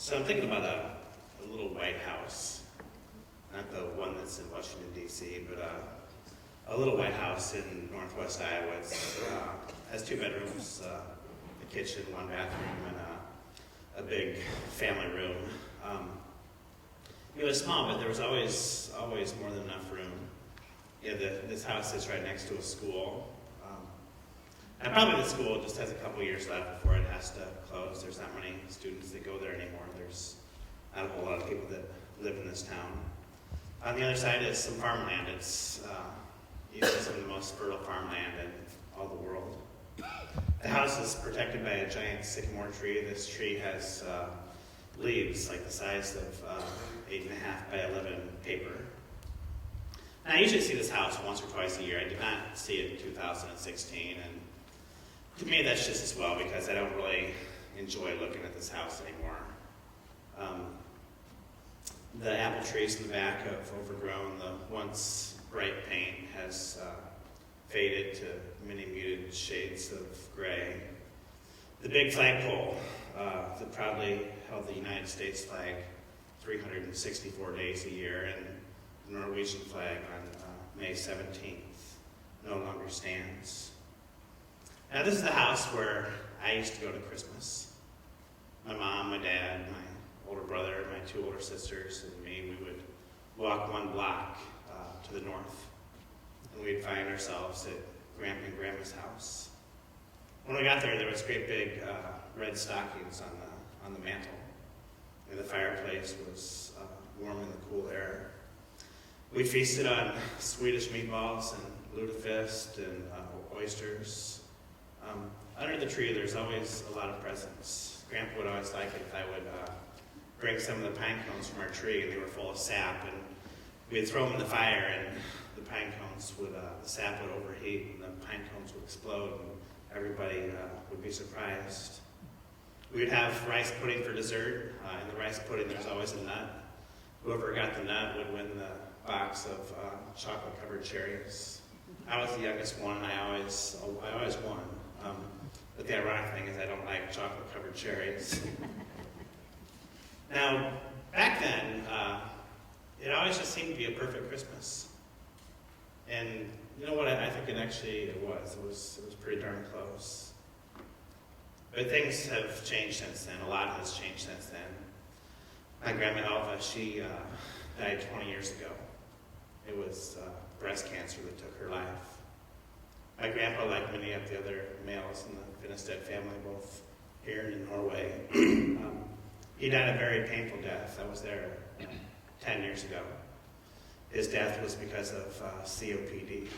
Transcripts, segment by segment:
So I'm thinking about a little white house, not the one that's in Washington, D.C., but a little white house in northwest Iowa. It has two bedrooms, a kitchen, one bathroom, and a big family room. It was small, but there was always more than enough room. This house is right next to a school. And probably the school just has a couple years left before it has to close. There's not many students that go there anymore. There's not a whole lot of people that live in this town. On the other side is some farmland. It's usually some of the most fertile farmland in all the world. The house is protected by a giant sycamore tree. This tree has leaves like the size of 8.5 by 11 paper. And I usually see this house once or twice a year. I did not see it in 2016, and to me that's just as well because I don't really enjoy looking at this house anymore. The apple trees in the back have overgrown. The once bright paint has faded to many muted shades of gray. The big flagpole that proudly held the United States flag 364 days a year and the Norwegian flag on May 17th no longer stands. Now this is the house where I used to go to Christmas. My mom, my dad, my older brother, my two older sisters, and me, we would walk one block to the north, and we'd find ourselves at Grandpa and Grandma's house. When we got there, there was great big red stockings on the mantle, and the fireplace was warm in the cool air. We feasted on Swedish meatballs and lutefisk and oysters. Under the tree, there's always a lot of presents. Grandpa would always like it if I would bring some of the pine cones from our tree, and they were full of sap, and we'd throw them in the fire, and the pine cones would, the sap would overheat, and the pine cones would explode, and everybody would be surprised. We'd have rice pudding for dessert. In the rice pudding, there's always a nut. Whoever got the nut would win the box of chocolate-covered cherries. I was the youngest one, and I always won. But the ironic thing is I don't like chocolate-covered cherries. Now, back then, it always just seemed to be a perfect Christmas. And you know what? I think it was. It was pretty darn close. But things have changed since then. A lot has changed since then. My grandma Alva, she died 20 years ago. It was breast cancer that took her life. My grandpa, like many of the other males in the Finnestad family, both here and in Norway, he died a very painful death. I was there 10 years ago. His death was because of COPD.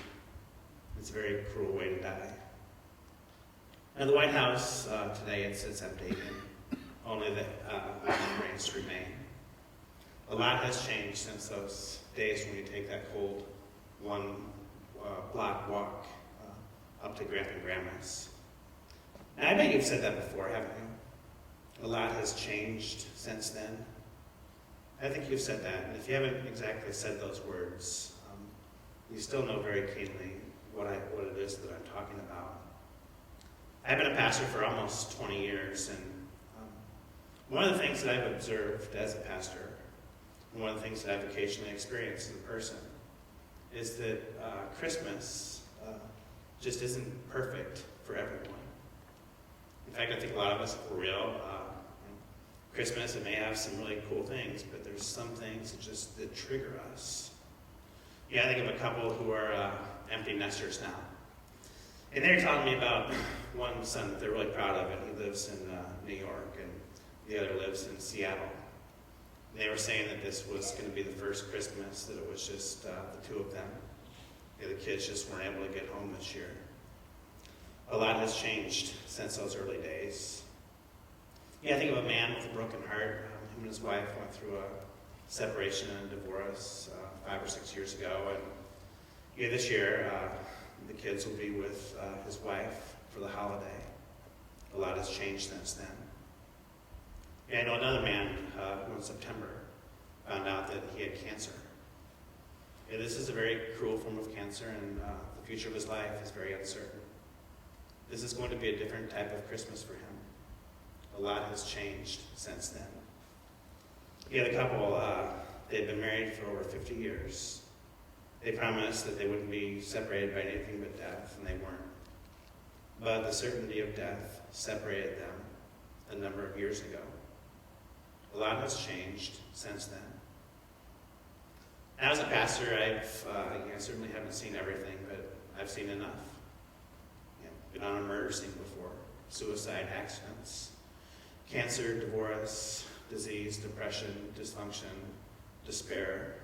It's a very cruel way to die. Now the White House today, it's empty. Only the memories remain. A lot has changed since those days when you take that cold one block walk up to Grandpa and Grandma's. Now I bet you've said that before, haven't you? A lot has changed since then. I think you've said that, and if you haven't exactly said those words, you still know very keenly what it is that I'm talking about. I've been a pastor for almost 20 years, and one of the things that I've observed as a pastor, and one of the things that I've occasionally experienced as a person, is that Christmas just isn't perfect for everyone. In fact, I think a lot of us, if we're real, Christmas, it may have some really cool things, but there's some things that trigger us. Yeah, I think of a couple who are empty nesters now. And they're telling me about one son that they're really proud of, and he lives in New York, and the other lives in Seattle. And they were saying that this was going to be the first Christmas, that it was just the two of them. The kids just weren't able to get home this year. A lot has changed since those early days. Yeah, I think of a man with a broken heart. Him and his wife went through a separation and a divorce 5 or 6 years ago. And this year, the kids will be with his wife for the holiday. A lot has changed since then. Yeah, I know another man who in September found out that he had cancer. Yeah, this is a very cruel form of cancer, and the future of his life is very uncertain. This is going to be a different type of Christmas for him. A lot has changed since then. The couple, they'd been married for over 50 years. They promised that they wouldn't be separated by anything but death, and they weren't. But the certainty of death separated them a number of years ago. A lot has changed since then. As a pastor, I certainly haven't seen everything, but I've seen enough. Been on a murder scene before, suicide, accidents, cancer, divorce, disease, depression, dysfunction, despair,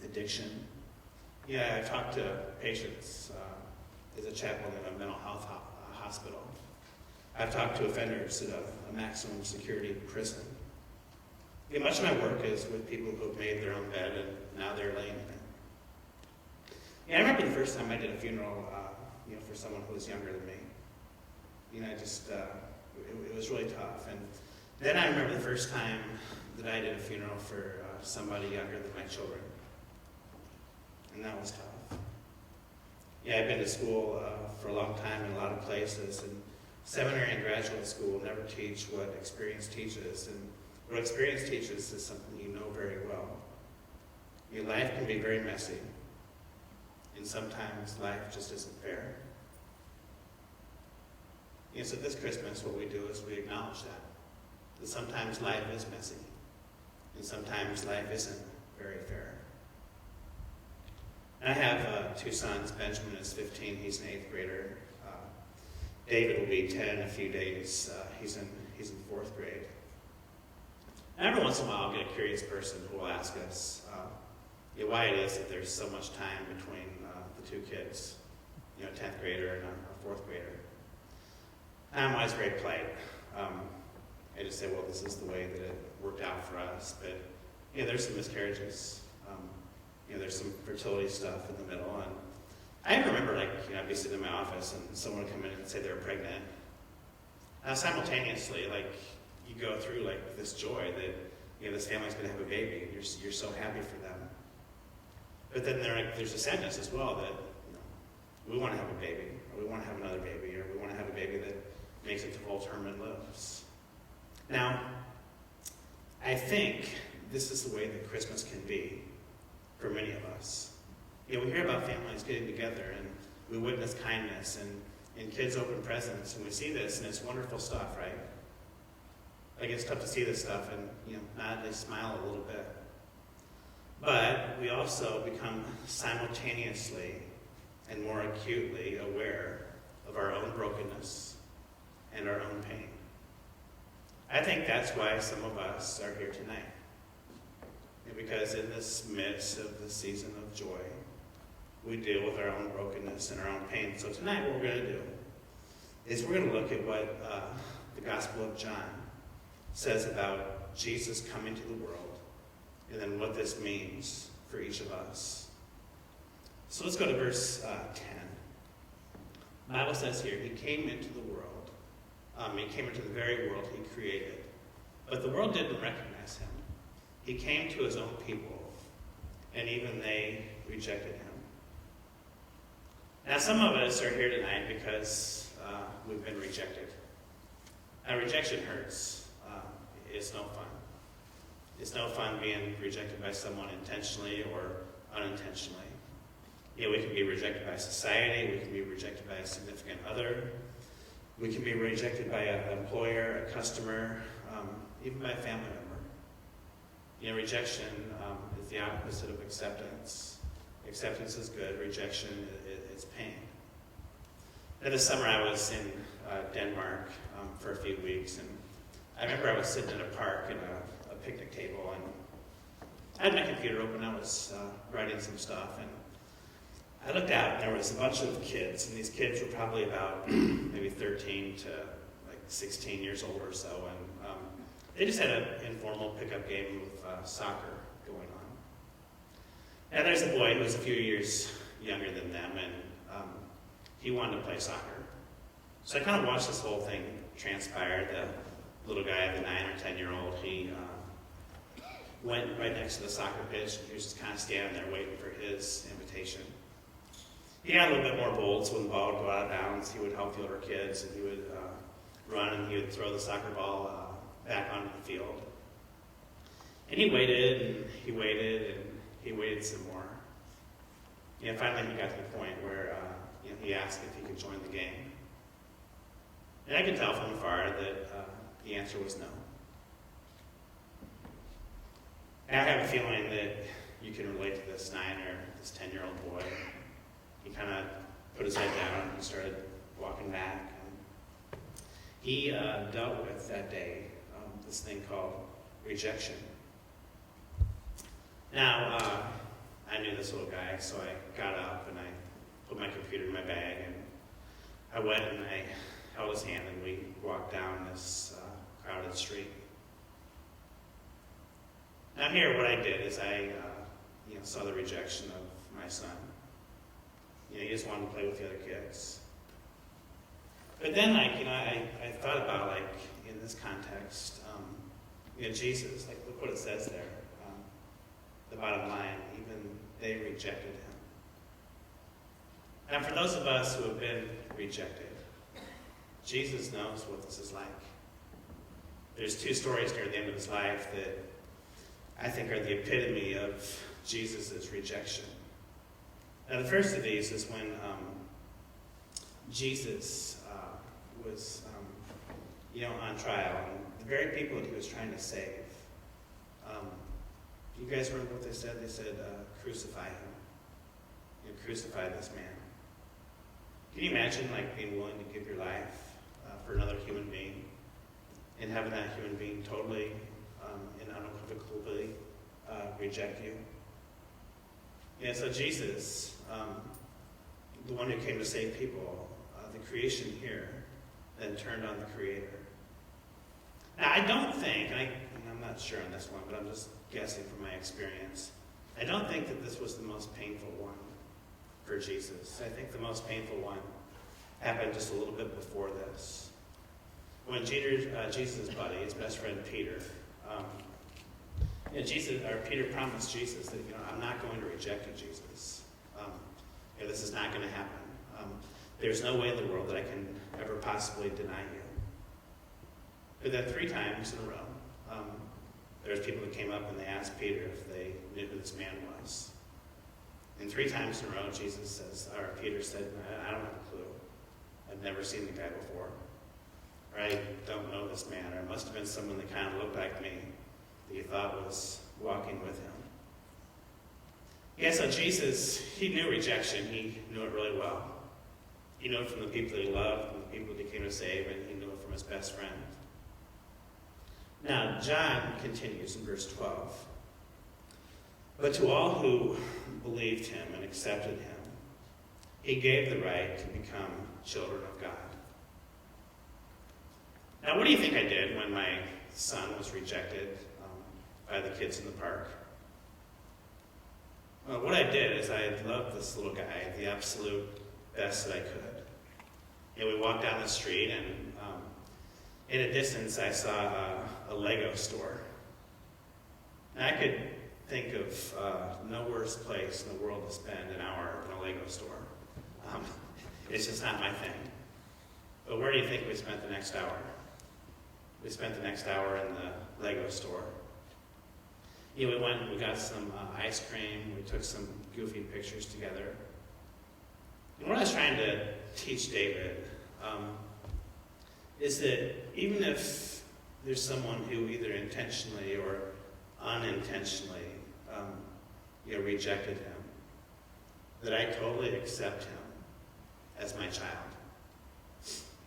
addiction. I've talked to patients as a chaplain in a mental health hospital. I've talked to offenders at a maximum security prison. Much of my work is with people who have made their own bed and now they're laying in it. I remember the first time I did a funeral, for someone who was younger than me. It was really tough. And then I remember the first time that I did a funeral for somebody younger than my children. And that was tough. I've been to school for a long time in a lot of places, and seminary and graduate school never teach what experience teaches. And what experience teaches is something you know very well. Your life can be very messy, and sometimes life just isn't fair. So this Christmas, what we do is we acknowledge that sometimes life is messy, and sometimes life isn't very fair. I have two sons. Benjamin is 15, he's an 8th grader. David will be 10 in a few days. He's in 4th grade. And every once in a while I'll get a curious person who will ask us why it is that there's so much time between the two kids, 10th grader and a 4th grader. I'm always very polite. I just say, well, this is the way that it worked out for us. But there's some miscarriages. There's some fertility stuff in the middle. And I remember, I'd be sitting in my office and someone would come in and say they're pregnant. Now, simultaneously, you go through this joy that this family's going to have a baby, and you're so happy for them. But then there's a sadness as well that we want to have a baby, or we want to have another baby, or we want to have a baby that makes it to full term and lives. Now, I think this is the way that Christmas can be for many of us. We hear about families getting together, and we witness kindness, and kids open presents, and we see this, and it's wonderful stuff, right? It's tough to see this stuff and nod and smile a little bit. But we also become simultaneously and more acutely aware of our own brokenness and our own pain. I think that's why some of us are here tonight. Because in this midst of the season of joy, we deal with our own brokenness and our own pain. So tonight what we're going to do is we're going to look at what the Gospel of John says about Jesus coming to the world, and then what this means for each of us. So let's go to verse 10. The Bible says here, he came into the world. He came into the very world he created. But the world didn't recognize him. He came to his own people, and even they rejected him. Now, some of us are here tonight because we've been rejected. Now, rejection hurts. It's no fun. It's no fun being rejected by someone intentionally or unintentionally. We can be rejected by society. We can be rejected by a significant other. We can be rejected by an employer, a customer, even by a family member. Rejection is the opposite of acceptance. Acceptance is good. Rejection is pain. And this summer I was in Denmark for a few weeks, and I remember I was sitting in a park at a picnic table, and I had my computer open. I was writing some stuff, and I looked out, and there was a bunch of kids, and these kids were probably about maybe 13 to 16 years old or so, and they just had an informal pickup game with soccer going on. And there's a boy who was a few years younger than them, and he wanted to play soccer. So I kind of watched this whole thing transpire. The little guy, the 9 or 10-year-old, he went right next to the soccer pitch, and he was just kind of standing there waiting for his invitation. He got a little bit more bold, so when the ball would go out of bounds, he would help the older kids, and he would run, and he would throw the soccer ball back onto the field. And he waited, and he waited, and he waited some more. Finally he got to the point where he asked if he could join the game. And I could tell from afar that the answer was no. And I have a feeling that you can relate to this 9 or this 10-year-old boy. He kind of put his head down and started walking back. And he dealt with that day this thing called rejection. Now, I knew this little guy, so I got up and I put my computer in my bag, and I went and I held his hand, and we walked down this crowded street. Now here, what I did is I saw the rejection of my son. He just wanted to play with the other kids. But then, I thought about, in this context, Jesus, look what it says there. The bottom line, even they rejected him. Now, for those of us who have been rejected, Jesus knows what this is like. There's 2 stories near the end of his life that I think are the epitome of Jesus' rejection. Now, the first of these is when Jesus was on trial, and the very people that he was trying to save. You guys remember what they said? They said, crucify him. Crucify this man. Can you imagine being willing to give your life for another human being and having that human being totally and unequivocally reject you? So Jesus, the one who came to save people, the creation here, then turned on the Creator. Now, I don't think, and I'm not sure on this one, but I'm just guessing from my experience, I don't think that this was the most painful one for Jesus. I think the most painful one happened just a little bit before this. When Jesus' buddy, his best friend Peter, Peter promised Jesus that, I'm not going to reject you, Jesus. This is not going to happen. There's no way in the world that I can ever possibly deny you. But then 3 times in a row, there's people that came up and they asked Peter if they knew who this man was. And 3 times in a row, Peter said, I don't have a clue. I've never seen the guy before. Or I don't know this man. Or it must have been someone that kind of looked like me that you thought was walking with him. So Jesus, he knew rejection. He knew it really well. He knew it from the people that he loved and the people that he came to save, and he knew it from his best friend. Now, John continues in verse 12. But to all who believed him and accepted him, he gave the right to become children of God. Now, what do you think I did when my son was rejected by the kids in the park? Well, what I did is I loved this little guy the absolute best that I could. We walked down the street, and in a distance, I saw a Lego store. And I could think of no worse place in the world to spend an hour in a Lego store. It's just not my thing. But where do you think we spent the next hour? We spent the next hour in the Lego store. We went and we got some ice cream. We took some goofy pictures together. And what I was trying to teach David is that even if there's someone who either intentionally or unintentionally rejected him, that I totally accept him as my child.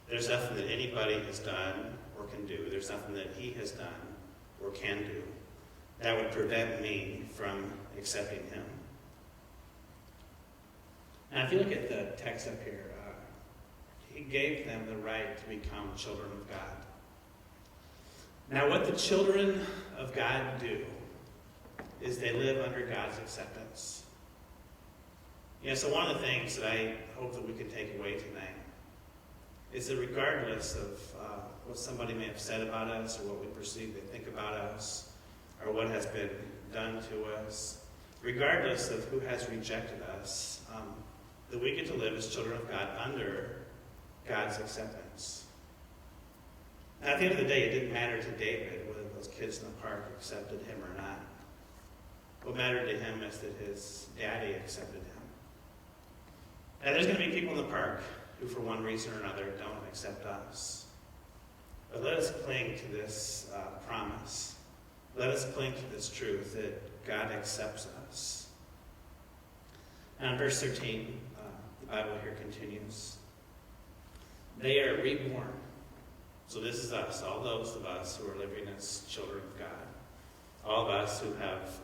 There's nothing that anybody has done or can do. There's nothing that he has done or can do that would prevent me from accepting him. Now, if you look at the text up here, he gave them the right to become children of God. Now, what the children of God do is they live under God's acceptance. So one of the things that I hope that we can take away tonight is that regardless of what somebody may have said about us or what we perceive they think about us or what has been done to us, regardless of who has rejected us, that we get to live as children of God under God's acceptance. Now, at the end of the day, it didn't matter to David whether those those kids in the park accepted him or not. What mattered to him is that his daddy accepted him. And there's going to be people in the park who, for one reason or another, don't accept us. But let us cling to this promise. Let us cling to this truth that God accepts us. Now in verse 13, the Bible here continues. They are reborn. So this is us, all those of us who are living as children of God. All of us who have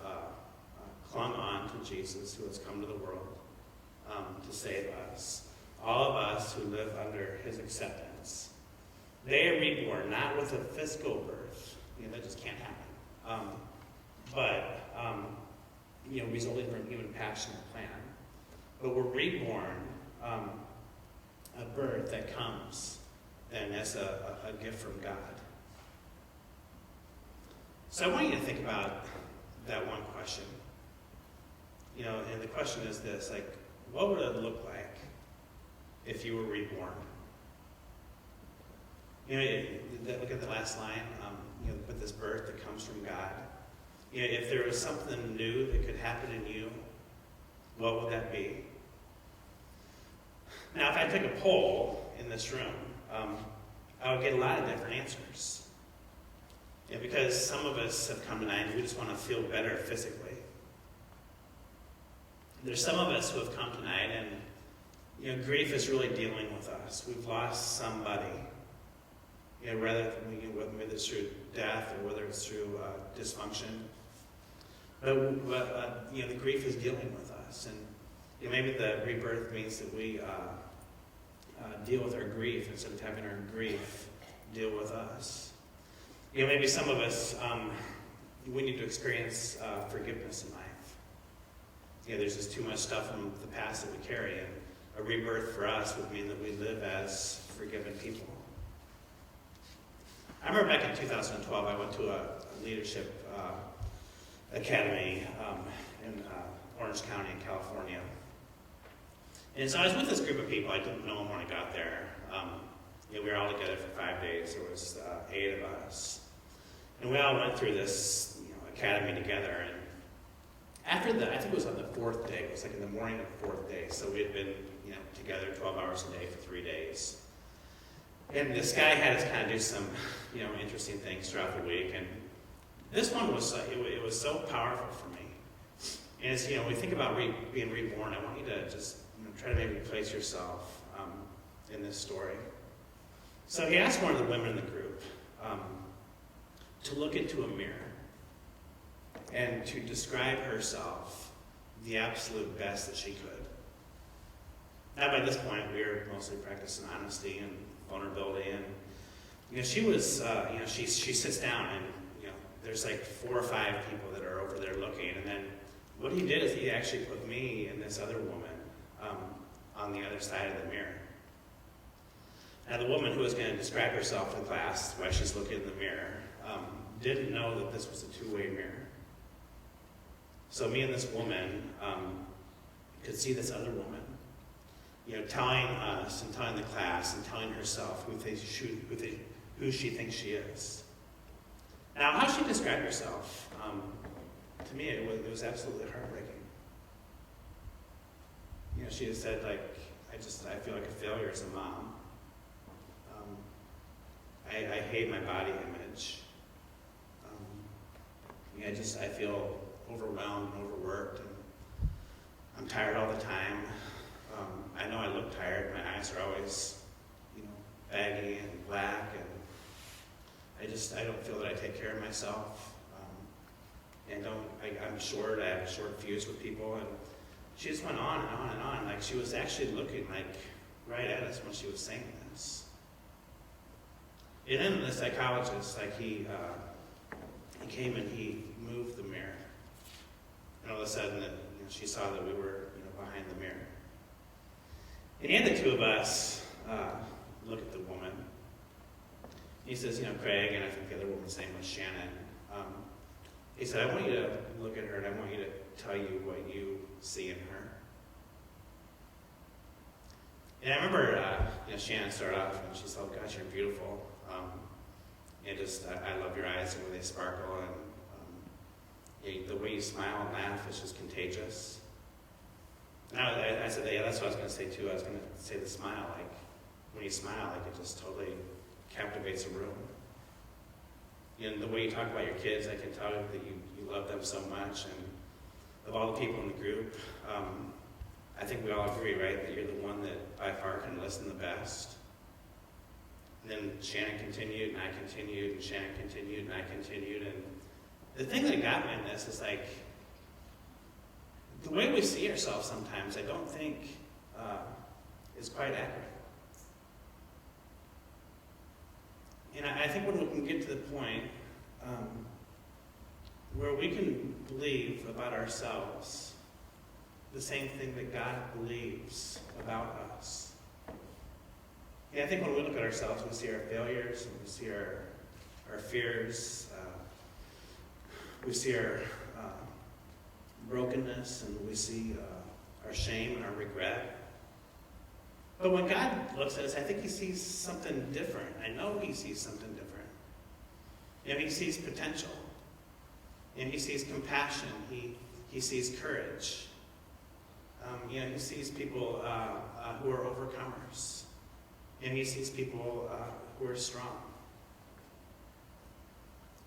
clung on to Jesus, who has come to the world to save us. All of us who live under his acceptance. They are reborn, not with a physical birth. That just can't happen. Resulting from human passion and plan. But we're reborn, a birth that comes then as a gift from God. So I want you to think about that one question. And the question is this, what would it look like if you were reborn? Look at the last line, with this birth that comes from God. If there was something new that could happen in you, what would that be? Now, if I took a poll in this room, I would get a lot of different answers. Because some of us have come tonight and we just want to feel better physically. There's some of us who have come tonight and, grief is really dealing with us. We've lost somebody. Whether it's through death or whether it's through dysfunction. But the grief is dealing with us. And maybe the rebirth means that we deal with our grief instead of having our grief deal with us. Maybe some of us, we need to experience forgiveness in life. There's just too much stuff from the past that we carry, and a rebirth for us would mean that we live as forgiven people. I remember back in 2012, I went to a leadership academy in Orange County in California. And so I was with this group of people. I didn't know them when I got there. We were all together for 5 days. There was 8 of us. And we all went through this academy together. And after I think it was on the 4th day. It was in the morning of the 4th day. So we had been together 12 hours a day for 3 days. And this guy had us kind of do some interesting things throughout the week. And this one was it was so powerful for me. And as we think about being reborn, I want you to just try to maybe place yourself in this story. So he asked one of the women in the group to look into a mirror and to describe herself the absolute best that she could. Now by this point, we were mostly practicing honesty and vulnerability, and she was, she sits down, and there's 4 or 5 people that are over there looking, and then what he did is he actually put me and this other woman on the other side of the mirror. Now the woman who was going to describe herself to the class while she's looking in the mirror didn't know that this was a 2-way mirror. So me and this woman could see this other woman, telling us and telling the class and telling herself who she thinks she is. Now, how she described herself, to me, it was absolutely heartbreaking. She had said, I feel like a failure as a mom. I hate my body image. I feel overwhelmed and overworked, and I'm tired all the time. I know I look tired. My eyes are always, baggy and black, and I don't feel that I take care of myself. I'm short. I have a short fuse with people, and she just went on and on and on. She was actually looking right at us when she was saying this. And then the psychologist, he came and he moved the mirror. And all of a sudden, she saw that we were, behind the mirror. And he had the 2 of us look at the woman. He says, Craig, and I think the other woman's name was Shannon. He said, I want you to look at her, and I want you to tell you what you see in her. And I remember, Shannon started off, and she said, oh, gosh, you're beautiful. And just, I love your eyes and the way they sparkle, and the way you smile and laugh is just contagious. And I said, yeah, that's what I was going to say too. I was going to say the smile, like when you smile, like it just totally captivates a room. And the way you talk about your kids, I can tell that you love them so much. And of all the people in the group, I think we all agree, right, that you're the one that by far can listen the best. And then Shannon continued, and I continued, and Shannon continued, and I continued. And the thing that got me in this is like, the way we see ourselves sometimes, I don't think is quite accurate. And I think when we can get to the point where we can believe about ourselves the same thing that God believes about us. Yeah, I think when we look at ourselves, we see our failures, and we see our fears, we see our brokenness, and we see our shame and our regret. But when God looks at us, I think he sees something different. I know he sees something different. You know, he sees potential. And he sees compassion. He sees courage. You know, he sees people who are overcomers. And he sees people who are strong.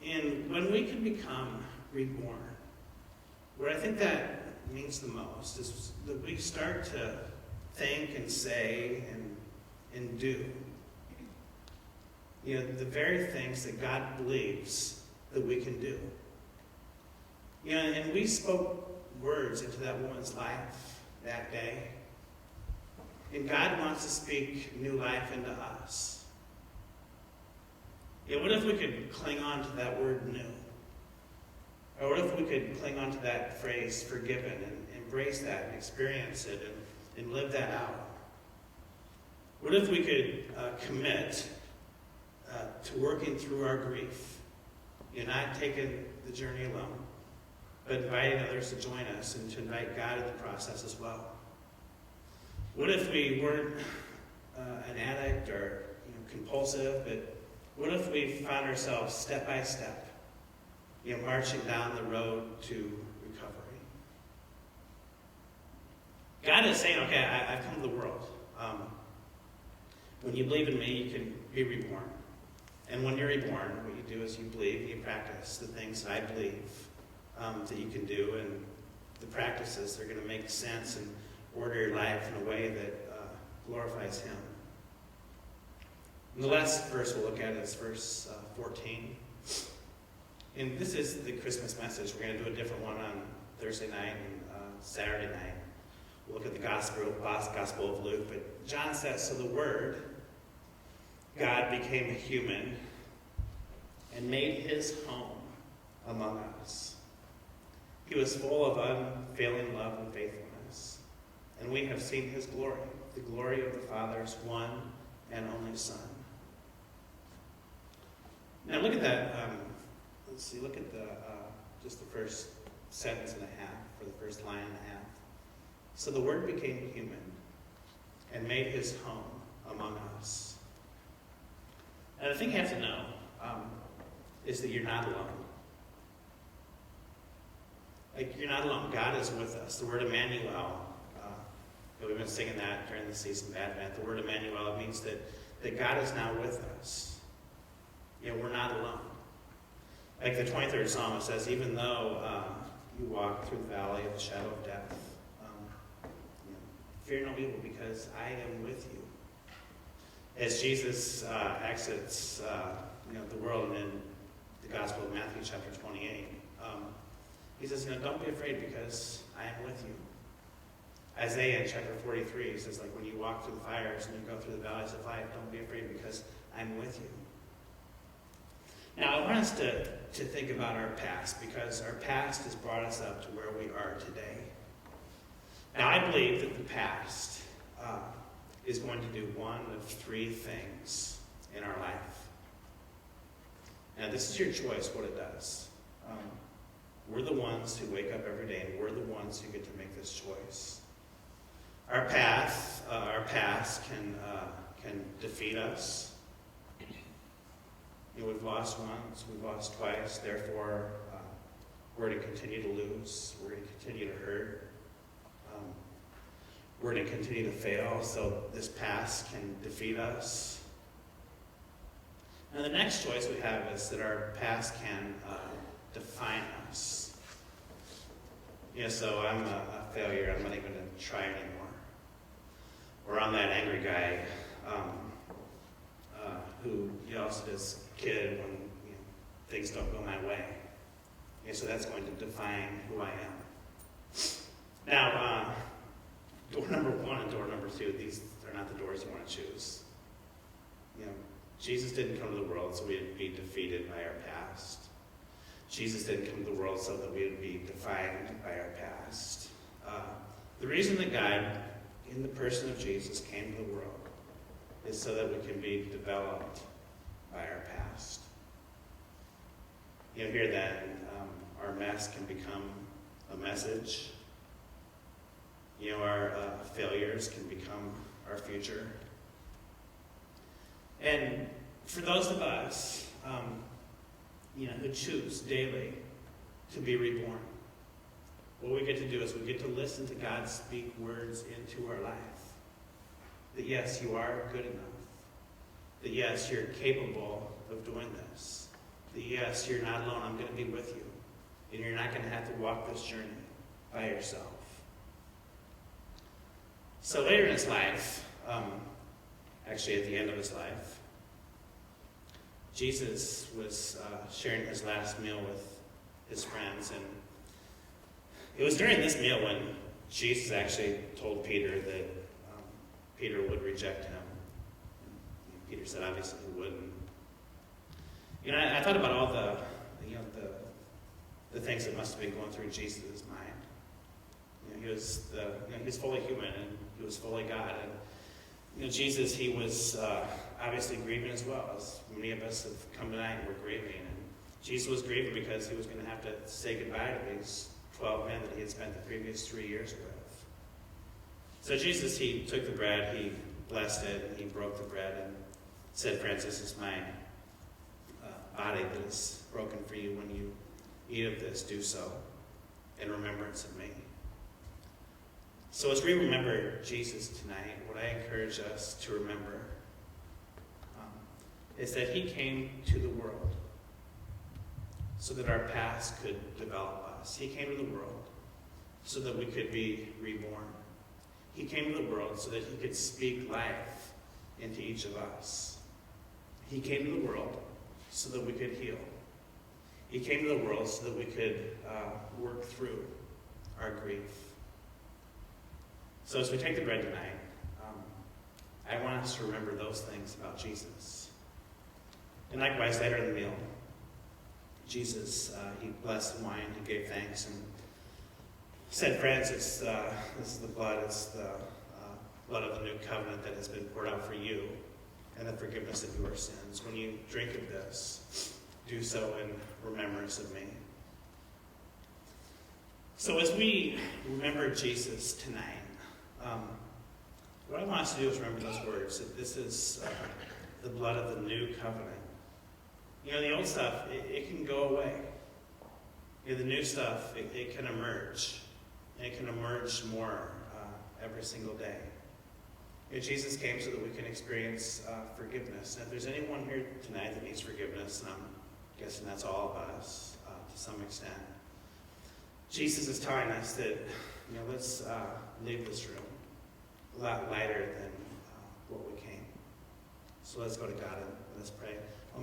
And when we can become reborn, what I think that means the most is that we start to think and say and do, you know, the very things that God believes that we can do. You know, and we spoke words into that woman's life that day. And God wants to speak new life into us. Yeah, what if we could cling on to that word new? Or what if we could cling on to that phrase forgiven and embrace that and experience it and live that out? What if we could commit to working through our grief? You're not taking the journey alone, but inviting others to join us and to invite God in the process as well. What if we weren't an addict or compulsive, but what if we found ourselves step by step, marching down the road to recovery? God is saying, okay, I've come to the world. When you believe in me, you can be reborn. And when you're reborn, what you do is you believe and you practice the things that I believe that you can do, and the practices are going to make sense and order your life in a way that glorifies him. And the last verse we'll look at is verse 14. And this is the Christmas message. We're going to do a different one on Thursday night and Saturday night. We'll look at the Gospel of Luke. But John says, so the Word, God became a human and made his home among us. He was full of unfailing love and faithfulness. And we have seen his glory, the glory of the Father's one and only Son. Now look at that. Let's see, look at just the first sentence and a half, or the first line and a half. So the Word became human and made his home among us. And the thing you have to know is that you're not alone. Like, you're not alone. God is with us. The word Emmanuel, we've been singing that during the season of Advent. The word Emmanuel, it means that God is now with us. We're not alone. Like the 23rd Psalm, it says, even though you walk through the valley of the shadow of death, fear no evil, because I am with you. As Jesus exits the world in the Gospel of Matthew chapter 28, he says, don't be afraid, because I am with you. Isaiah in chapter 43, he says, like when you walk through the fires and you go through the valleys of life, don't be afraid, because I'm with you. Now, I want us to think about our past, because our past has brought us up to where we are today. Now, I believe that the past is going to do one of three things in our life. Now, this is your choice, what it does. We're the ones who wake up every day, and we're the ones who get to make this choice. Our past can defeat us. We've lost once, we've lost twice, therefore we're going to continue to lose, we're going to continue to hurt, we're going to continue to fail, so this past can defeat us. And the next choice we have is that our past can define us. So I'm a failure, I'm not even going to try anymore. Or I'm that angry guy who yells at his kid when things don't go my way. So that's going to define who I am. Now, door number 1 and door number 2, these are not the doors you want to choose. Jesus didn't come to the world so we'd be defeated by our past. Jesus didn't come to the world so that we would be defined by our past. The reason that God, in the person of Jesus, came to the world is so that we can be developed by our past. Here then, our mess can become a message. Our failures can become our future. And for those of us, who choose daily to be reborn, what we get to do is we get to listen to God speak words into our life. That yes, you are good enough. That yes, you're capable of doing this. That yes, you're not alone. I'm going to be with you. And you're not going to have to walk this journey by yourself. So later in his life, actually at the end of his life, Jesus was sharing his last meal with his friends. And it was during this meal when Jesus actually told Peter that Peter would reject him. And Peter said obviously he wouldn't. I thought about all the things that must have been going through Jesus' mind. He was fully human and he was fully God. And Jesus, he was obviously grieving as well, as many of us have come tonight and we're grieving. And Jesus was grieving because he was going to have to say goodbye to these 12 men that he had spent the previous 3 years with. So Jesus, he took the bread, he blessed it, and he broke the bread and said, "Friends, this is my body that is broken for you. When you eat of this, do so in remembrance of me." So as we remember Jesus tonight, what I encourage us to remember is that he came to the world so that our past could develop us. He came to the world so that we could be reborn. He came to the world so that he could speak life into each of us. He came to the world so that we could heal. He came to the world so that we could work through our grief. So as we take the bread tonight, I want us to remember those things about Jesus. And likewise, later in the meal, Jesus, he blessed the wine, he gave thanks, and said, "Friends, this is the blood, it's the blood of the new covenant that has been poured out for you and the forgiveness of your sins. When you drink of this, do so in remembrance of me." So as we remember Jesus tonight, what I want us to do is remember those words, that this is the blood of the new covenant. The old stuff, it can go away. The new stuff, it can emerge. And it can emerge more every single day. Jesus came so that we can experience forgiveness. And if there's anyone here tonight that needs forgiveness, and I'm guessing that's all of us to some extent, Jesus is telling us that, let's leave this room a lot lighter than what we came. So let's go to God and let's pray.